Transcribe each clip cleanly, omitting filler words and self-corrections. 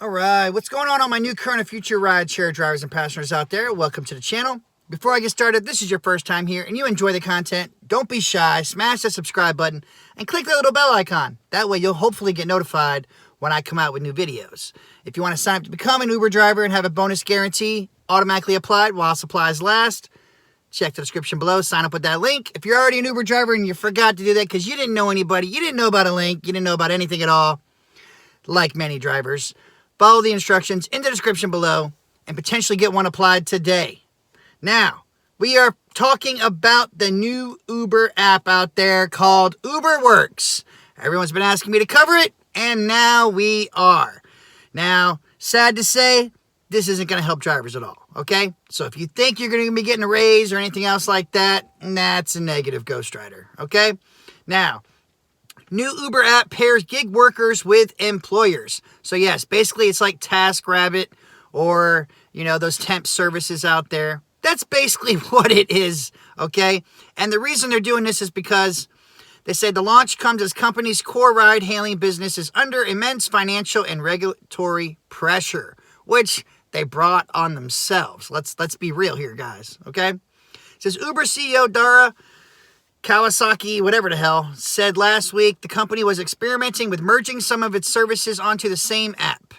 All right, what's going on all my new, current, and future rideshare drivers and passengers out there? Welcome to the channel. Before I get started, this is your first time here and you enjoy the content, don't be shy, smash that subscribe button and click the little bell icon. That way you'll hopefully get notified when I come out with new videos. If you want to sign up to become an Uber driver and have a bonus guarantee automatically applied while supplies last, check the description below, sign up with that link. If you're already an Uber driver and you forgot to do that because you didn't know anybody, you didn't know about a link, you didn't know about anything at all, like many drivers, follow the instructions in the description below and potentially get one applied today. Now, we are talking about the new Uber app out there called UberWorks. Everyone's been asking me to cover it, and now we are. Now, sad to say, this isn't going to help drivers at all, okay? So if you think you're going to be getting a raise or anything else like that, that's a negative, Ghost Rider, okay? Now, new Uber app pairs gig workers with employers. So yes, basically it's like TaskRabbit or, those temp services out there. That's basically what it is, okay? And the reason they're doing this is because they say the launch comes as companies' core ride-hailing business is under immense financial and regulatory pressure, which they brought on themselves. Let's be real here, guys, okay? It says Uber CEO Dara Kawasaki, whatever the hell, said last week the company was experimenting with merging some of its services onto the same app.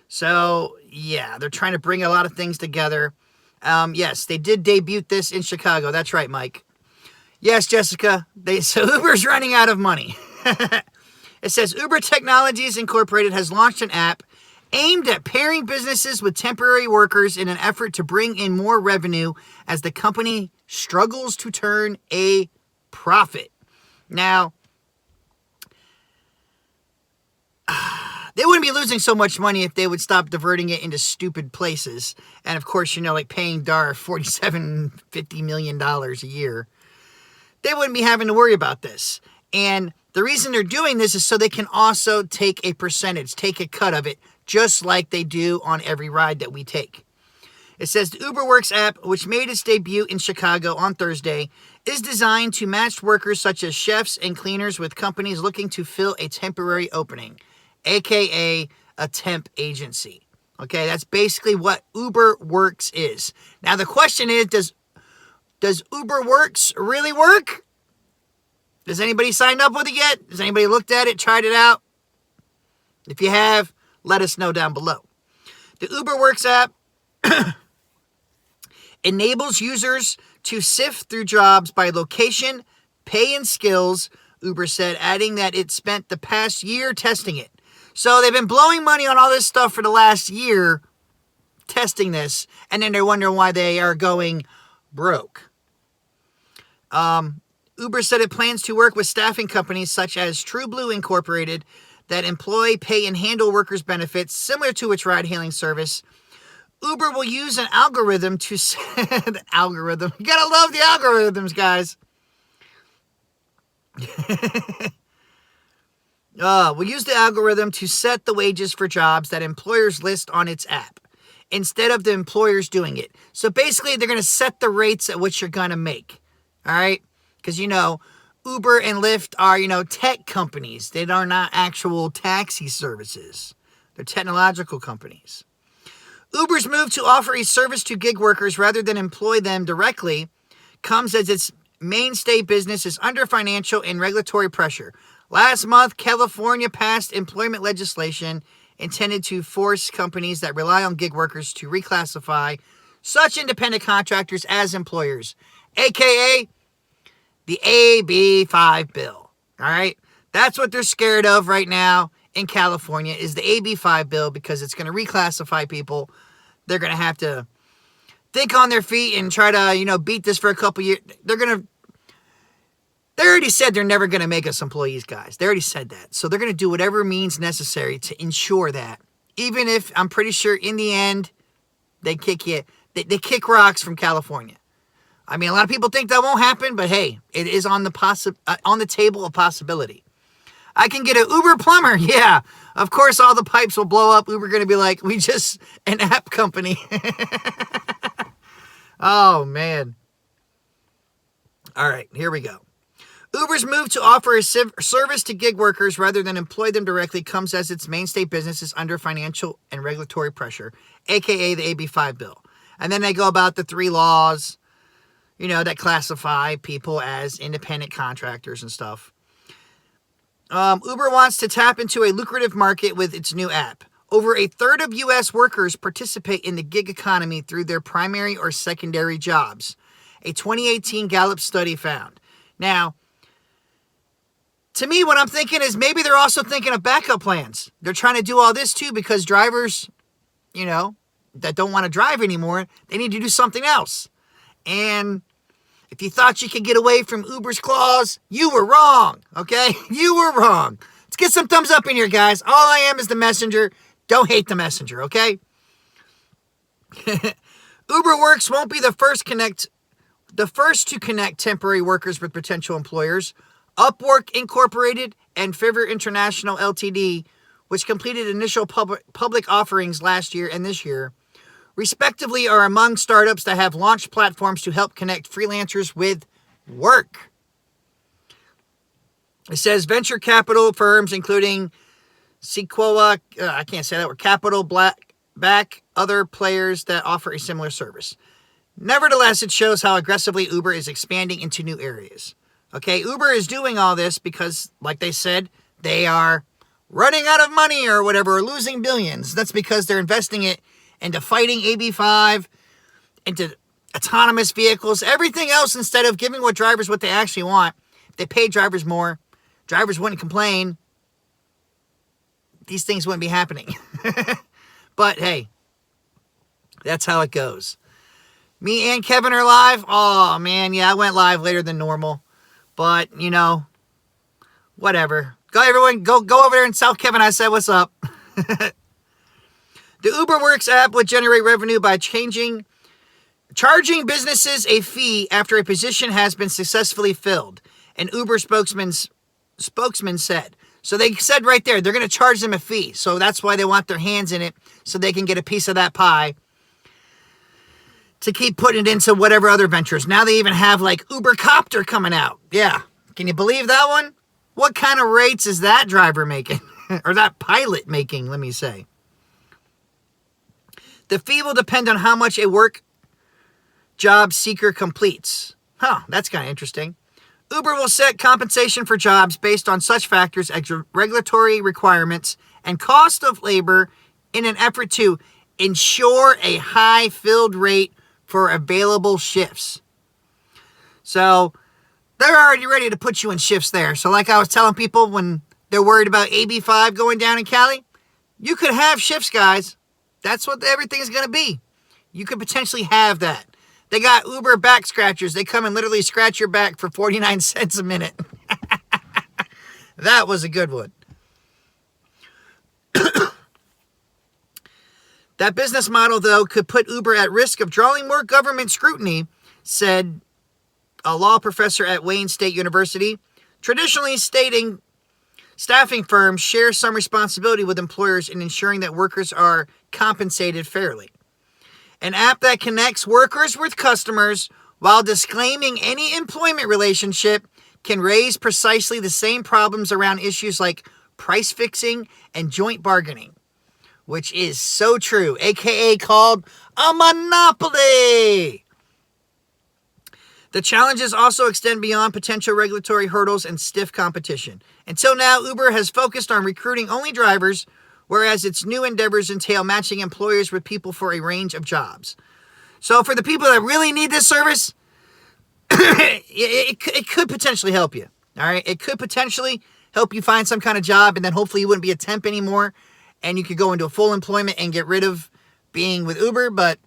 So, yeah, they're trying to bring a lot of things together. Yes, they did debut this in Chicago. That's right, Mike. Yes, Jessica. So Uber's running out of money. It says Uber Technologies Incorporated has launched an app aimed at pairing businesses with temporary workers in an effort to bring in more revenue as the company struggles to turn a profit. Now, they wouldn't be losing so much money if they would stop diverting it into stupid places. And of course, like paying Dar $47-50 million a year. They wouldn't be having to worry about this. And the reason they're doing this is so they can also take a percentage, take a cut of it, just like they do on every ride that we take. It says the UberWorks app, which made its debut in Chicago on Thursday, is designed to match workers such as chefs and cleaners with companies looking to fill a temporary opening, aka a temp agency. Okay, that's basically what UberWorks is. Now the question is, does UberWorks really work? Has anybody signed up with it yet? Has anybody looked at it, tried it out? If you have, let us know down below. The UberWorks app enables users to sift through jobs by location, pay, and skills, Uber said, adding that it spent the past year testing it. So they've been blowing money on all this stuff for the last year, testing this, and then they're wondering why they are going broke. Uber said it plans to work with staffing companies such as TrueBlue Incorporated that employ, pay, and handle workers' benefits similar to its ride-hailing service. Uber will use an algorithm to the algorithm. You gotta love the algorithms, guys. We'll use the algorithm to set the wages for jobs that employers list on its app instead of the employers doing it. So basically, they're going to set the rates at which you're going to make. All right? Because, Uber and Lyft are, tech companies. They are not actual taxi services. They're technological companies. Uber's move to offer a service to gig workers rather than employ them directly comes as its mainstay business is under financial and regulatory pressure. Last month, California passed employment legislation intended to force companies that rely on gig workers to reclassify such independent contractors as employers, aka the AB5 bill. All right? That's what they're scared of right now in California is the AB5 bill because it's going to reclassify people. They're going to have to think on their feet and try to, beat this for a couple years. They already said they're never going to make us employees, guys. They already said that. So they're going to do whatever means necessary to ensure that. Even if I'm pretty sure in the end, they kick you. They kick rocks from California. I mean, a lot of people think that won't happen, but hey, it is on the table of possibility. I can get an Uber plumber. Yeah, of course all the pipes will blow up. Uber going to be like, we just an app company. Oh, man. All right, here we go. Uber's move to offer a service to gig workers rather than employ them directly comes as its mainstay business is under financial and regulatory pressure, aka the AB5 bill. And then they go about the 3 laws, that classify people as independent contractors and stuff. Uber wants to tap into a lucrative market with its new app. Over a third of U.S. workers participate in the gig economy through their primary or secondary jobs, a 2018 Gallup study found. Now, to me, what I'm thinking is maybe they're also thinking of backup plans. They're trying to do all this too because drivers, that don't want to drive anymore, they need to do something else. And if you thought you could get away from Uber's claws, you were wrong, okay? You were wrong. Let's get some thumbs up in here, guys. All I am is the messenger. Don't hate the messenger, okay? UberWorks won't be the first to connect temporary workers with potential employers. Upwork Incorporated and Fiverr International Ltd., which completed initial public offerings last year and this year, respectively, are among startups that have launched platforms to help connect freelancers with work. It says venture capital firms, including Sequoia, I can't say that word, Capital, back other players that offer a similar service. Nevertheless, it shows how aggressively Uber is expanding into new areas. Okay, Uber is doing all this because, like they said, they are running out of money or whatever, or losing billions. That's because they're investing it into fighting AB5, into autonomous vehicles, everything else, instead of giving drivers what they actually want. If they paid drivers more, drivers wouldn't complain. These things wouldn't be happening. But hey, that's how it goes. Me and Kevin are live. Oh man, yeah, I went live later than normal. But, whatever. Go everyone, go over there and tell Kevin I said what's up. The UberWorks app would generate revenue by charging businesses a fee after a position has been successfully filled, an Uber spokesman said. So they said right there, they're going to charge them a fee. So that's why they want their hands in it, so they can get a piece of that pie to keep putting it into whatever other ventures. Now they even have like Ubercopter coming out. Yeah. Can you believe that one? What kind of rates is that driver making? Or that pilot making, let me say. The fee will depend on how much a work job seeker completes. That's kind of interesting. Uber will set compensation for jobs based on such factors as regulatory requirements and cost of labor in an effort to ensure a high filled rate for available shifts. So they're already ready to put you in shifts there. So like I was telling people when they're worried about AB5 going down in Cali, you could have shifts, guys. That's what everything is going to be. You could potentially have that. They got Uber back scratchers. They come and literally scratch your back for 49 cents a minute. That was a good one. That business model, though, could put Uber at risk of drawing more government scrutiny, said a law professor at Wayne State University. Traditionally, staffing firms share some responsibility with employers in ensuring that workers are compensated fairly. An app that connects workers with customers while disclaiming any employment relationship can raise precisely the same problems around issues like price fixing and joint bargaining, which is so true, aka called a monopoly. The challenges also extend beyond potential regulatory hurdles and stiff competition. Until now, Uber has focused on recruiting only drivers, whereas its new endeavors entail matching employers with people for a range of jobs. So for the people that really need this service, it could potentially help you. All right, it could potentially help you find some kind of job, and then hopefully you wouldn't be a temp anymore, and you could go into a full employment and get rid of being with Uber. But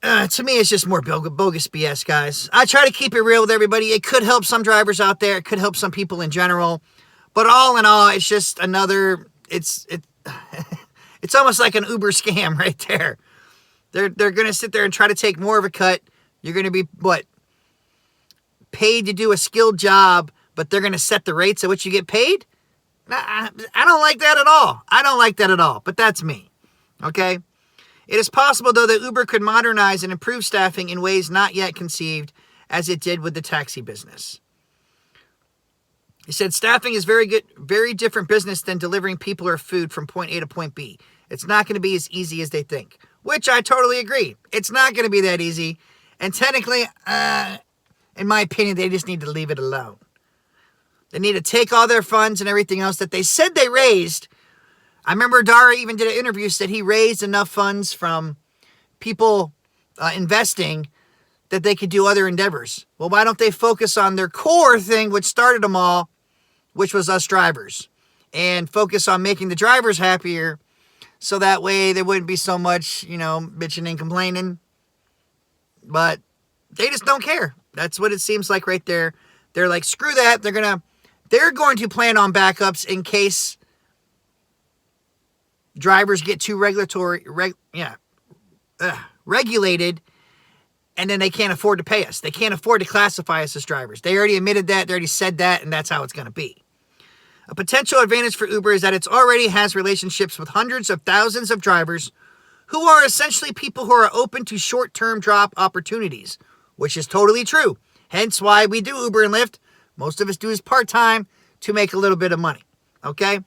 to me, it's just more bogus BS, guys. I try to keep it real with everybody. It could help some drivers out there. It could help some people in general. But all in all, it's just another, it's almost like an Uber scam right there. They're going to sit there and try to take more of a cut. You're going to be, paid to do a skilled job, but they're going to set the rates at which you get paid? I don't like that at all. I don't like that at all, but that's me. Okay? It is possible, though, that Uber could modernize and improve staffing in ways not yet conceived, as it did with the taxi business. He said, staffing is very different business than delivering people or food from point A to point B. It's not going to be as easy as they think, which I totally agree. It's not going to be that easy. And technically, in my opinion, they just need to leave it alone. They need to take all their funds and everything else that they said they raised. I remember Dara even did an interview, said he raised enough funds from people investing that they could do other endeavors. Well, why don't they focus on their core thing, which started them all, which was us drivers, and focus on making the drivers happier so that way there wouldn't be so much, bitching and complaining. But they just don't care. That's what it seems like right there. They're like, screw that. They're going to plan on backups in case drivers get too regulated, and then they can't afford to pay us. They can't afford to classify us as drivers. They already admitted that. They already said that, and that's how it's going to be. A potential advantage for Uber is that it already has relationships with hundreds of thousands of drivers who are essentially people who are open to short-term job opportunities, which is totally true. Hence why we do Uber and Lyft. Most of us do is part-time to make a little bit of money. Okay?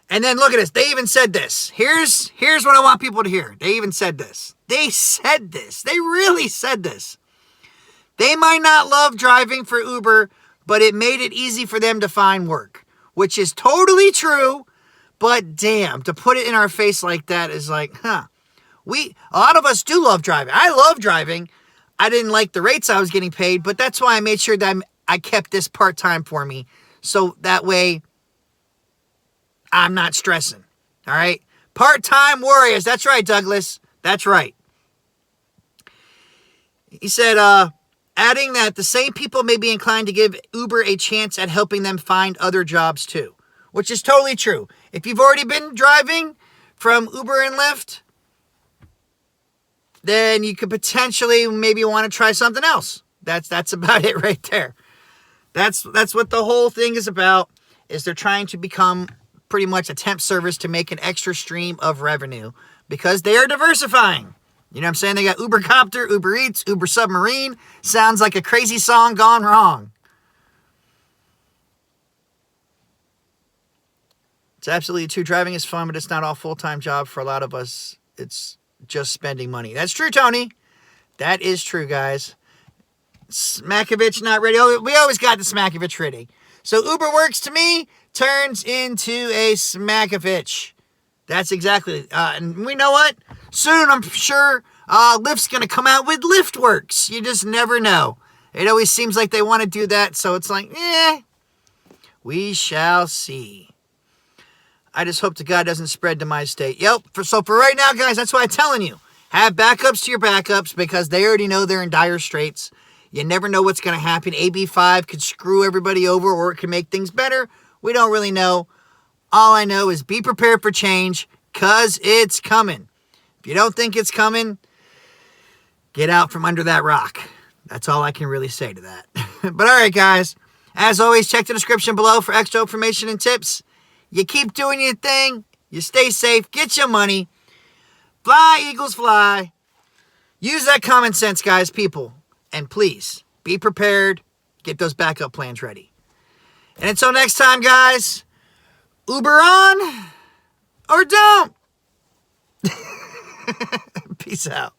And then look at this. They even said this. Here's what I want people to hear. They even said this. They said this. They really said this. They might not love driving for Uber, but it made it easy for them to find work, which is totally true. But damn, to put it in our face like that is like, a lot of us do love driving. I love driving. I didn't like the rates I was getting paid, but that's why I made sure that I kept this part-time for me. So that way I'm not stressing. All right. Part-time warriors. That's right, Douglas. That's right. He said, adding that the same people may be inclined to give Uber a chance at helping them find other jobs too, which is totally true. If you've already been driving from Uber and Lyft, then you could potentially maybe want to try something else. That's about it right there. That's what the whole thing is about, is they're trying to become pretty much a temp service to make an extra stream of revenue because they are diversifying. You know what I'm saying? They got Ubercopter, UberEats, Uber Submarine. Sounds like a crazy song gone wrong. It's absolutely true. Driving is fun, but it's not all full-time job. For a lot of us, it's just spending money. That's true, Tony. That is true, guys. Smakovich not ready. Oh, we always got the Smakovich ready. So Uber Works to me turns into a Smakovich. That's exactly. And we know what? Soon, I'm sure, Lyft's going to come out with Lyft Works. You just never know. It always seems like they want to do that, so it's like, we shall see. I just hope to God doesn't spread to my state. Yep. So for right now, guys, that's why I'm telling you. Have backups to your backups because they already know they're in dire straits. You never know what's going to happen. AB5 could screw everybody over or it can make things better. We don't really know. All I know is be prepared for change because it's coming. If you don't think it's coming, get out from under that rock. That's all I can really say to that. But all right, guys. As always, check the description below for extra information and tips. You keep doing your thing. You stay safe. Get your money. Fly, Eagles, fly. Use that common sense, guys, people. And please, be prepared. Get those backup plans ready. And until next time, guys, Uber on or don't. Peace out.